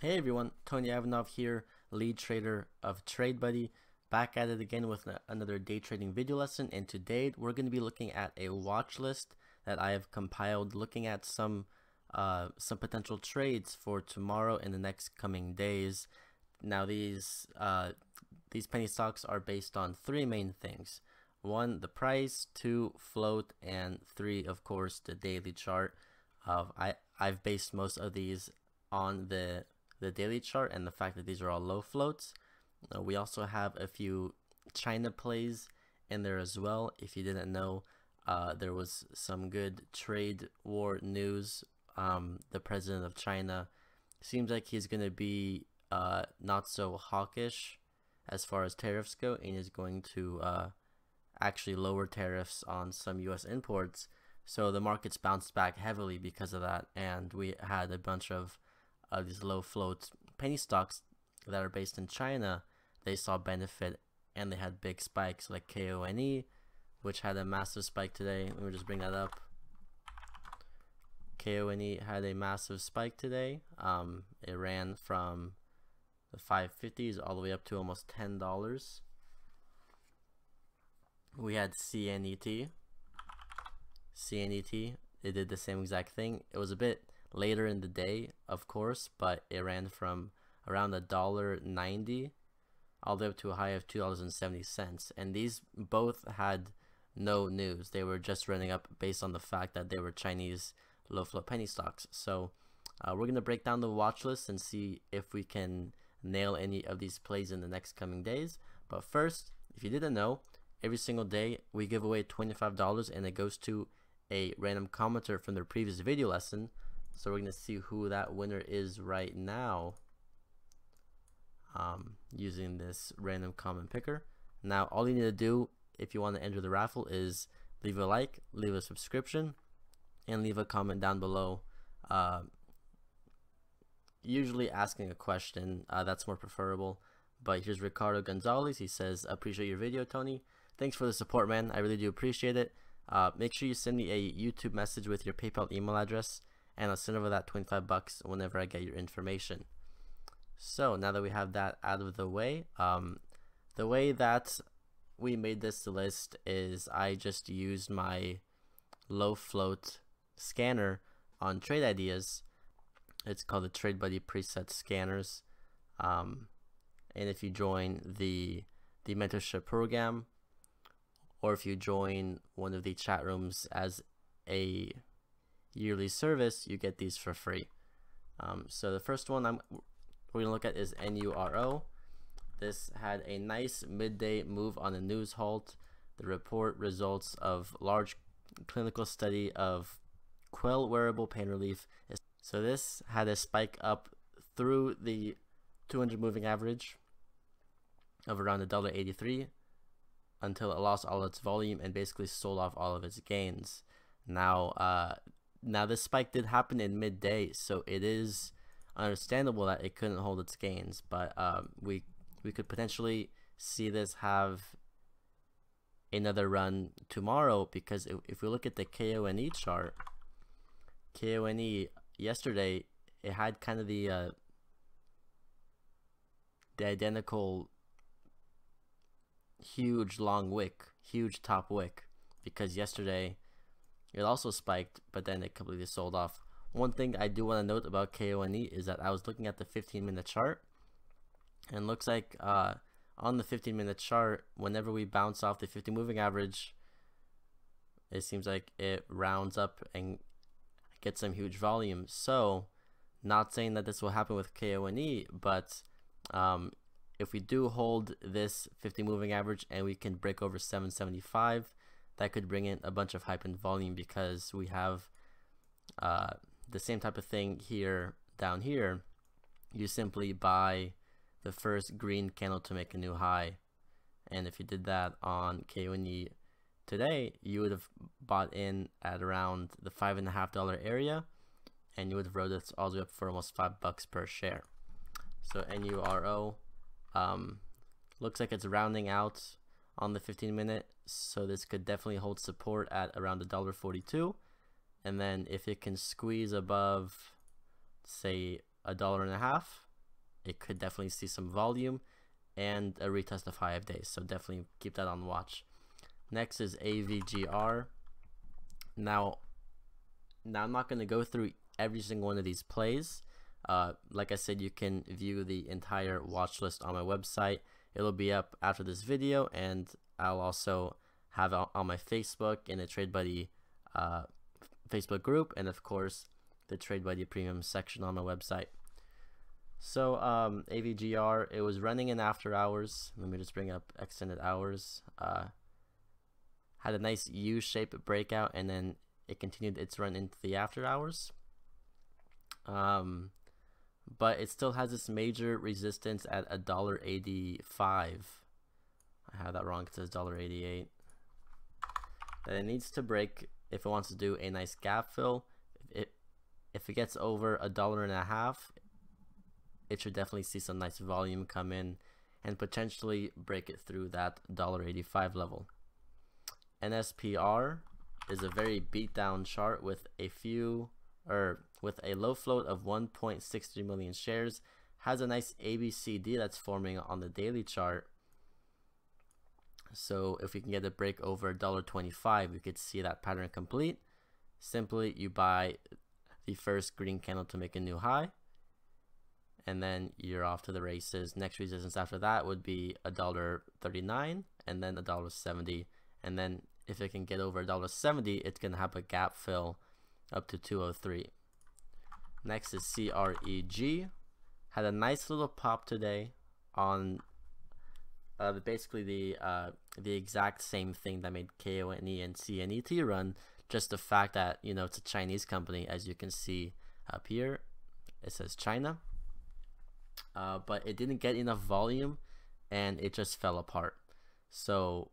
Hey everyone, Tony Ivanov here, lead trader of TradeBuddy, back at it again with another day trading video lesson. And today we're going to be looking at a watch list that I have compiled, looking at some potential trades for tomorrow and the next coming days. Now these penny stocks are based on three main things: one, the price; two, float; and three, of course, the daily chart. I've based most of these on the daily chart and the fact that these are all low floats. We also have a few China plays in there as well. If you didn't know, there was some good trade war news. The president of China seems like he's going to be not so hawkish as far as tariffs go, and is going to actually lower tariffs on some US imports. So the markets bounced back heavily because of that, and we had a bunch of these low float penny stocks that are based in China. They saw benefit and they had big spikes, like KONE, which had a massive spike today. Let me just bring that up. KONE had a massive spike today. It ran from the 550s all the way up to almost $10. We had CNET. It did the same exact thing. It was a bit later in the day, of course, but it ran from around $1.90 all the way up to a high of $2.70. And these both had no news. They were just running up based on the fact that they were Chinese low float penny stocks. So we're going to break down the watch list and see if we can nail any of these plays in the next coming days. But first, if you didn't know, every single day we give away $25, and it goes to a random commenter from their previous video lesson. So we're going to see who that winner is right now, using this random comment picker. Now all you need to do if you want to enter the raffle is leave a like, leave a subscription, and leave a comment down below, usually asking a question. That's more preferable. But here's Ricardo Gonzalez. He says, "Appreciate your video, Tony. Thanks for the support, man. I really do appreciate it. Make sure you send me a YouTube message with your PayPal email address, and I'll send over that $25 whenever I get your information." So now that we have that out of the way, the way that we made this list is I just used my low float scanner on Trade Ideas. It's called the TradeBuddy preset scanners. And if you join the mentorship program, or if you join one of the chat rooms as a yearly service, you get these for free. So the first one we're gonna look at is NURO. This had a nice midday move on a news halt. The report results of large clinical study of Quell wearable pain relief. So this had a spike up through the 200 moving average of around $1.83 until it lost all its volume and basically sold off all of its gains. Now this spike did happen in midday, so it is understandable that it couldn't hold its gains, but we could potentially see this have another run tomorrow, because if we look at the KONE chart, KONE yesterday, it had kind of the identical huge long wick, huge top wick, because yesterday it also spiked, but then it completely sold off. One thing I do want to note about KONE is that I was looking at the 15-minute chart, and looks like on the 15-minute chart, whenever we bounce off the 50 moving average, it seems like it rounds up and gets some huge volume. So not saying that this will happen with KONE, but if we do hold this 50 moving average and we can break over 775, that could bring in a bunch of hype and volume, because we have the same type of thing here down here. You simply buy the first green candle to make a new high, and if you did that on KONE today, you would have bought in at around the $5.50 area, and you would have rode this all the way up for almost $5 per share. So NURO looks like it's rounding out on the 15-minute, so this could definitely hold support at around $1.42. And then if it can squeeze above, say, $1.50, it could definitely see some volume and a retest of high of days. So definitely keep that on watch. Next is AVGR. Now I'm not going to go through every single one of these plays. Like I said, you can view the entire watch list on my website. It'll be up after this video, and I'll also have it on my Facebook in the Trade Buddy Facebook group, and of course the Trade Buddy Premium section on my website. So AVGR, it was running in after hours. Let me just bring up extended hours. Had a nice U-shaped breakout, and then it continued its run into the after hours. But it still has this major resistance at $1.85. I have that wrong. It says $1.88. That it needs to break if it wants to do a nice gap fill. If it gets over $1.50, it should definitely see some nice volume come in and potentially break it through that $1.85 level. NSPR is a very beat down chart with with a low float of 1.63 million shares. Has a nice ABCD that's forming on the daily chart. So if we can get a break over $1.25, we could see that pattern complete. Simply you buy the first green candle to make a new high, and then you're off to the races. Next resistance after that would be $1.39, and then $1.70, and then if it can get over $1.70, it's gonna have a gap fill up to 203. Next is CREG. Had a nice little pop today on basically the exact same thing that made KONE and CNET run. Just the fact that, you know, it's a Chinese company, as you can see up here. It says China. But it didn't get enough volume, and it just fell apart. So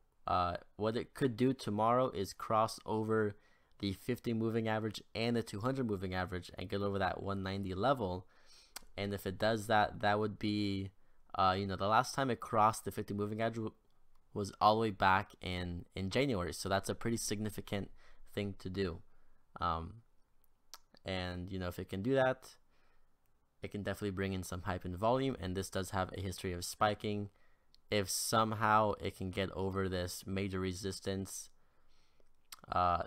what it could do tomorrow is cross over the 50 moving average and the 200 moving average and get over that 190 level. And if it does that, that would be you know, the last time it crossed the 50 moving average was all the way back in January. So that's a pretty significant thing to do. And you know, if it can do that, it can definitely bring in some hype and volume, and this does have a history of spiking. If somehow it can get over this major resistance,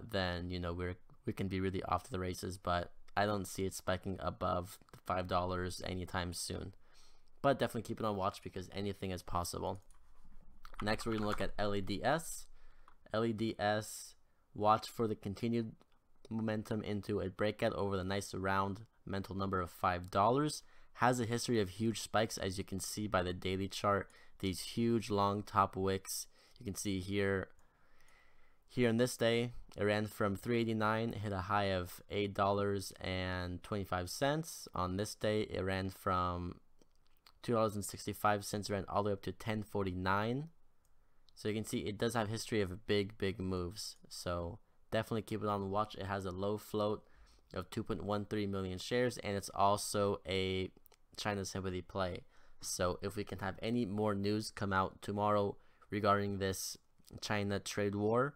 then, you know, we can be really off to the races, but I don't see it spiking above $5 anytime soon. But definitely keep it on watch because anything is possible. Next, we're going to look at LEDS. LEDS, watch for the continued momentum into a breakout over the nice round mental number of $5. Has a history of huge spikes, as you can see by the daily chart. These huge long top wicks. You can see here in this day, it ran from $3.89, hit a high of $8.25. On this day, it ran from $2.65, ran all the way up to $10.49. So you can see it does have history of big moves. So definitely keep it on watch. It has a low float of 2.13 million shares, and it's also a China sympathy play. So if we can have any more news come out tomorrow regarding this China trade war,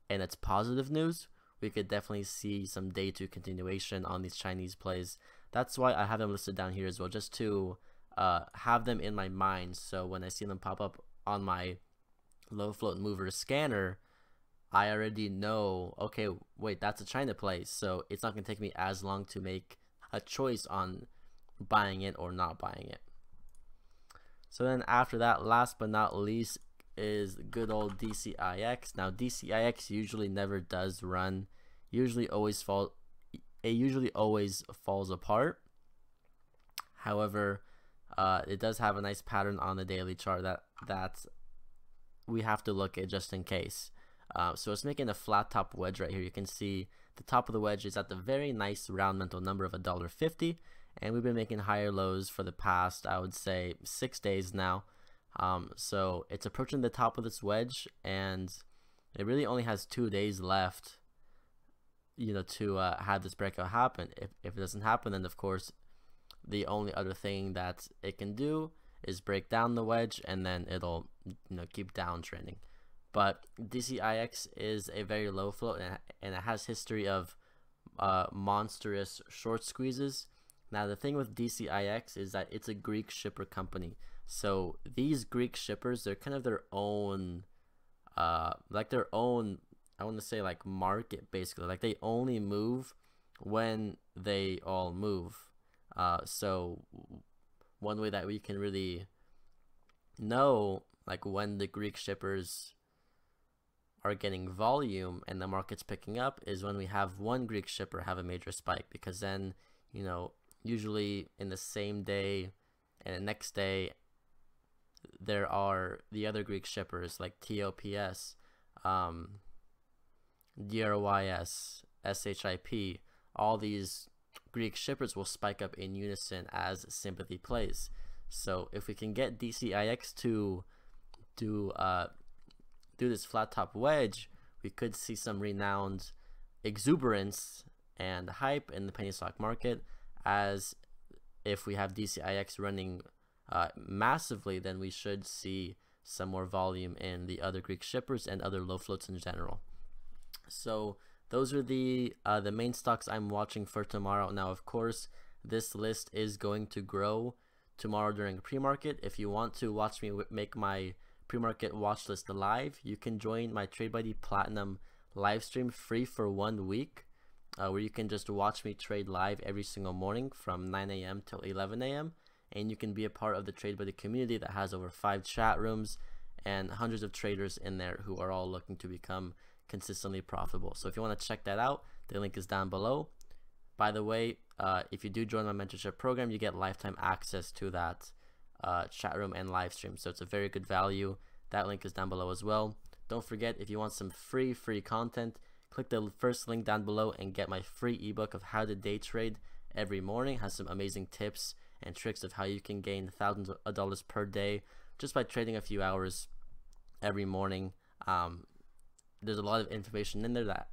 and it's positive news, we could definitely see some day two continuation on these Chinese plays. That's why I have them listed down here as well, just to have them in my mind. So when I see them pop up on my low float mover scanner, I already know, okay, wait, that's a China play, so it's not going to take me as long to make a choice on buying it or not buying it. So then after that, last but not least, is good old DCIX. Now DCIX usually never does run, usually always falls apart. However, it does have a nice pattern on the daily chart that we have to look at just in case. So it's making a flat top wedge right here. You can see the top of the wedge is at the very nice round mental number of $1.50, and we've been making higher lows for the past, I would say, 6 days now. So it's approaching the top of this wedge, and it really only has 2 days left, you know, to have this breakout happen. If it doesn't happen, then of course the only other thing that it can do is break down the wedge, and then it'll, you know, keep downtrending. But DCIX is a very low float, and it has history of monstrous short squeezes. Now the thing with DCIX is that it's a Greek shipper company. So these Greek shippers, they're kind of their own, like their own, I want to say like market basically. Like they only move when they all move. So one way that we can really know like when the Greek shippers are getting volume and the market's picking up is when we have one Greek shipper have a major spike, because then, you know, usually in the same day and the next day there are the other Greek shippers like TOPS, DRYS, SHIP. All these Greek shippers will spike up in unison as sympathy plays. So if we can get DCIX to do this flat top wedge, we could see some renowned exuberance and hype in the penny stock market. As if we have DCIX running massively, then we should see some more volume in the other Greek shippers and other low floats in general. So those are the main stocks I'm watching for tomorrow. Now, of course, this list is going to grow tomorrow during pre-market. If you want to watch me make my pre-market watch list live, you can join my TradeBuddy Platinum live stream free for 1 week, where you can just watch me trade live every single morning from 9 a.m. till 11 a.m. and you can be a part of the TradeBuddy community that has over 5 chat rooms and hundreds of traders in there who are all looking to become consistently profitable. So if you want to check that out, the link is down below. By the way, if you do join my mentorship program, you get lifetime access to that chat room and live stream. So it's a very good value. That link is down below as well. Don't forget, if you want some free content, click the first link down below and get my free ebook of how to day trade every morning. It has some amazing tips and tricks of how you can gain thousands of dollars per day just by trading a few hours every morning. There's a lot of information in there that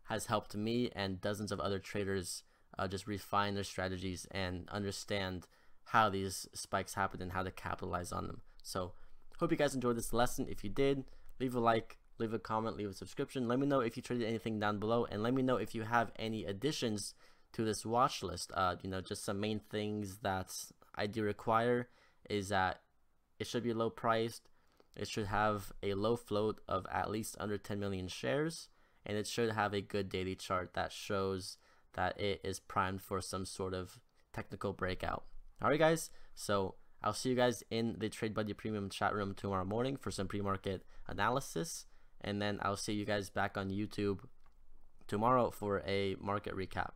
has helped me and dozens of other traders just refine their strategies and understand how these spikes happen and how to capitalize on them. So hope you guys enjoyed this lesson. If you did, leave a like, leave a comment, leave a subscription. Let me know if you traded anything down below, and let me know if you have any additions to this watch list. You know, just some main things that I do require is that it should be low priced, it should have a low float of at least under 10 million shares, and it should have a good daily chart that shows that it is primed for some sort of technical breakout. Alright guys, so I'll see you guys in the TradeBuddy Premium chat room tomorrow morning for some pre-market analysis, and then I'll see you guys back on YouTube tomorrow for a market recap.